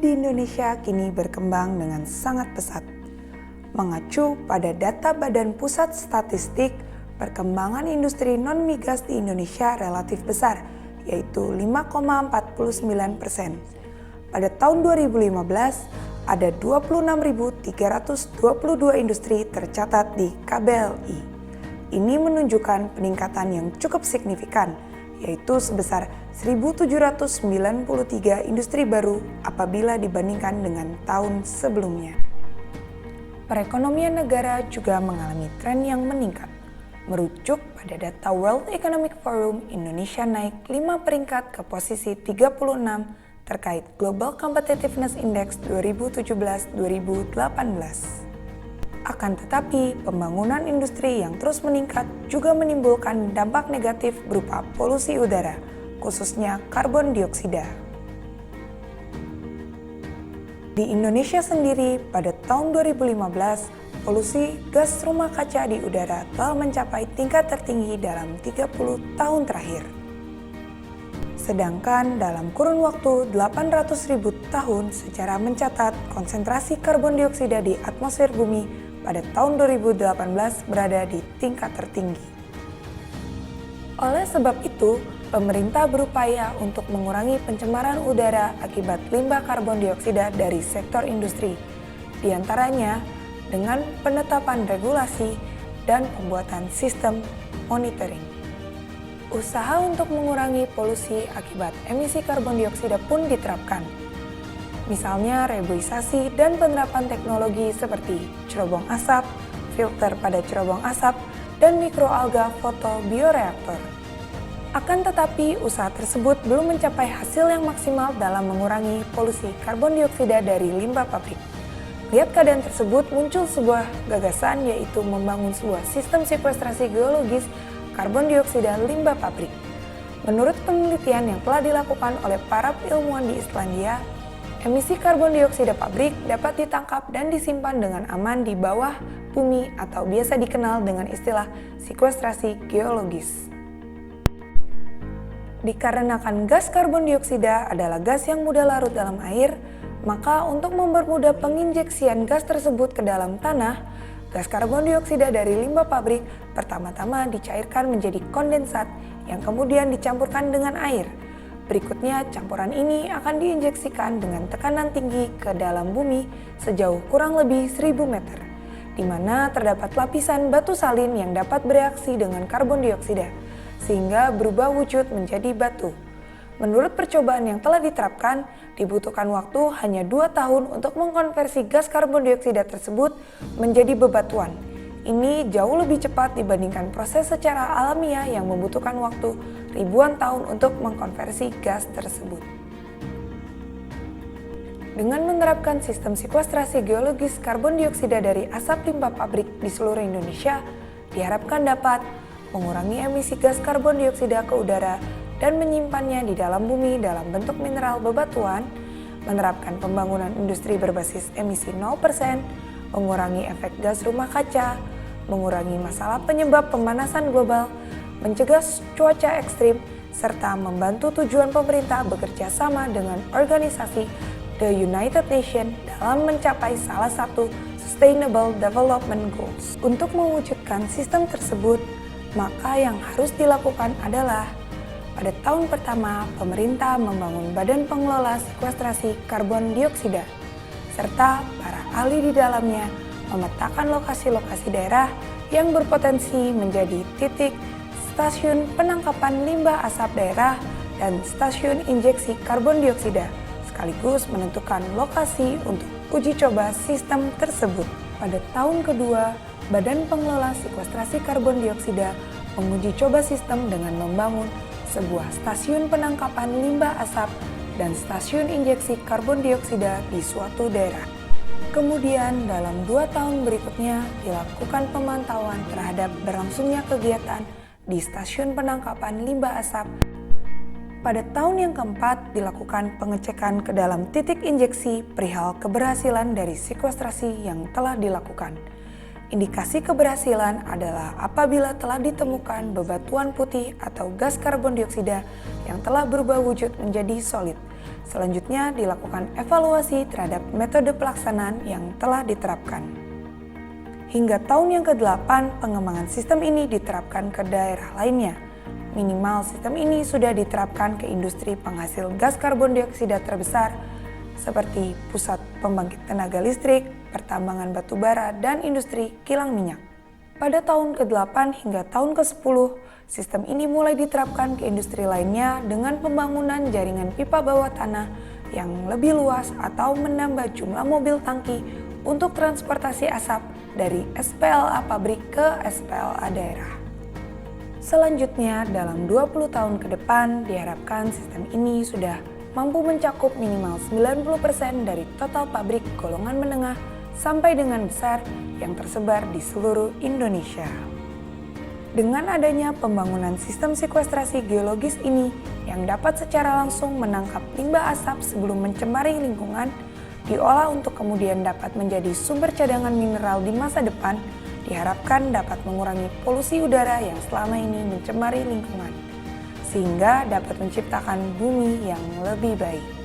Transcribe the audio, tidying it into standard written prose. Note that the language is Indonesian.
di Indonesia kini berkembang dengan sangat pesat. Mengacu pada data Badan Pusat Statistik, perkembangan industri non-migas di Indonesia relatif besar, yaitu 5,49%. Pada tahun 2015, ada 26.322 industri tercatat di KBLI. Ini menunjukkan peningkatan yang cukup signifikan, yaitu sebesar 1.793 industri baru apabila dibandingkan dengan tahun sebelumnya. Perekonomian negara juga mengalami tren yang meningkat. Merujuk pada data World Economic Forum, Indonesia naik 5 peringkat ke posisi 36 terkait Global Competitiveness Index 2017-2018. Akan tetapi, pembangunan industri yang terus meningkat juga menimbulkan dampak negatif berupa polusi udara, khususnya karbon dioksida. Di Indonesia sendiri, pada tahun 2015, polusi gas rumah kaca di udara telah mencapai tingkat tertinggi dalam 30 tahun terakhir. Sedangkan dalam kurun waktu 800.000 tahun secara mencatat konsentrasi karbon dioksida di atmosfer bumi pada tahun 2018 berada di tingkat tertinggi. Oleh sebab itu, pemerintah berupaya untuk mengurangi pencemaran udara akibat limbah karbon dioksida dari sektor industri, di antaranya dengan penetapan regulasi dan pembuatan sistem monitoring. Usaha untuk mengurangi polusi akibat emisi karbon dioksida pun diterapkan. Misalnya reboisasi dan penerapan teknologi seperti cerobong asap, filter pada cerobong asap, dan mikroalga fotobioreaktor. Akan tetapi, usaha tersebut belum mencapai hasil yang maksimal dalam mengurangi polusi karbon dioksida dari limbah pabrik. Lihat keadaan tersebut, muncul sebuah gagasan, yaitu membangun sebuah sistem sekuestrasi geologis karbon dioksida limbah pabrik. Menurut penelitian yang telah dilakukan oleh para ilmuwan di Islandia, emisi karbon dioksida pabrik dapat ditangkap dan disimpan dengan aman di bawah bumi atau biasa dikenal dengan istilah sekuestrasi geologis. Dikarenakan gas karbon dioksida adalah gas yang mudah larut dalam air, maka untuk mempermudah penginjeksian gas tersebut ke dalam tanah, gas karbon dioksida dari limbah pabrik pertama-tama dicairkan menjadi kondensat yang kemudian dicampurkan dengan air. Berikutnya, campuran ini akan diinjeksikan dengan tekanan tinggi ke dalam bumi sejauh kurang lebih 1000 meter, di mana terdapat lapisan batu salin yang dapat bereaksi dengan karbon dioksida, sehingga berubah wujud menjadi batu. Menurut percobaan yang telah diterapkan, dibutuhkan waktu hanya 2 tahun untuk mengkonversi gas karbon dioksida tersebut menjadi bebatuan. Ini jauh lebih cepat dibandingkan proses secara alamiah yang membutuhkan waktu ribuan tahun untuk mengkonversi gas tersebut. Dengan menerapkan sistem sekuestrasi geologis karbon dioksida dari asap limbah pabrik di seluruh Indonesia, diharapkan dapat mengurangi emisi gas karbon dioksida ke udara dan menyimpannya di dalam bumi dalam bentuk mineral bebatuan, menerapkan pembangunan industri berbasis emisi 0%, mengurangi efek gas rumah kaca, mengurangi masalah penyebab pemanasan global, mencegah cuaca ekstrim, serta membantu tujuan pemerintah bekerja sama dengan organisasi The United Nations dalam mencapai salah satu Sustainable Development Goals. Untuk mewujudkan sistem tersebut, maka yang harus dilakukan adalah pada tahun pertama, pemerintah membangun Badan Pengelola Sekuestrasi Karbon Dioksida, serta para ahli di dalamnya memetakan lokasi-lokasi daerah yang berpotensi menjadi titik stasiun penangkapan limbah asap daerah dan stasiun injeksi karbon dioksida, sekaligus menentukan lokasi untuk uji coba sistem tersebut. Pada tahun kedua, Badan Pengelola Sekuestrasi Karbon Dioksida menguji coba sistem dengan membangun sebuah stasiun penangkapan limbah asap dan stasiun injeksi karbon dioksida di suatu daerah. Kemudian dalam 2 tahun berikutnya dilakukan pemantauan terhadap berlangsungnya kegiatan di stasiun penangkapan limbah asap. Pada tahun yang keempat dilakukan pengecekan ke dalam titik injeksi perihal keberhasilan dari sekuestrasi yang telah dilakukan. Indikasi keberhasilan adalah apabila telah ditemukan bebatuan putih atau gas karbon dioksida yang telah berubah wujud menjadi solid, Selanjutnya dilakukan evaluasi terhadap metode pelaksanaan yang telah diterapkan. Hingga tahun yang ke-8, pengembangan sistem ini diterapkan ke daerah lainnya. Minimal sistem ini sudah diterapkan ke industri penghasil gas karbon dioksida terbesar seperti pusat pembangkit tenaga listrik, pertambangan batu bara, dan industri kilang minyak. Pada tahun ke-8 hingga tahun ke-10, sistem ini mulai diterapkan ke industri lainnya dengan pembangunan jaringan pipa bawah tanah yang lebih luas atau menambah jumlah mobil tangki untuk transportasi asap dari SPLA pabrik ke SPLA daerah. Selanjutnya, dalam 20 tahun ke depan, diharapkan sistem ini sudah mampu mencakup minimal 90% dari total pabrik golongan menengah sampai dengan besar yang tersebar di seluruh Indonesia. Dengan adanya pembangunan sistem sekuestrasi geologis ini yang dapat secara langsung menangkap limbah asap sebelum mencemari lingkungan, diolah untuk kemudian dapat menjadi sumber cadangan mineral di masa depan, diharapkan dapat mengurangi polusi udara yang selama ini mencemari lingkungan, sehingga dapat menciptakan bumi yang lebih baik.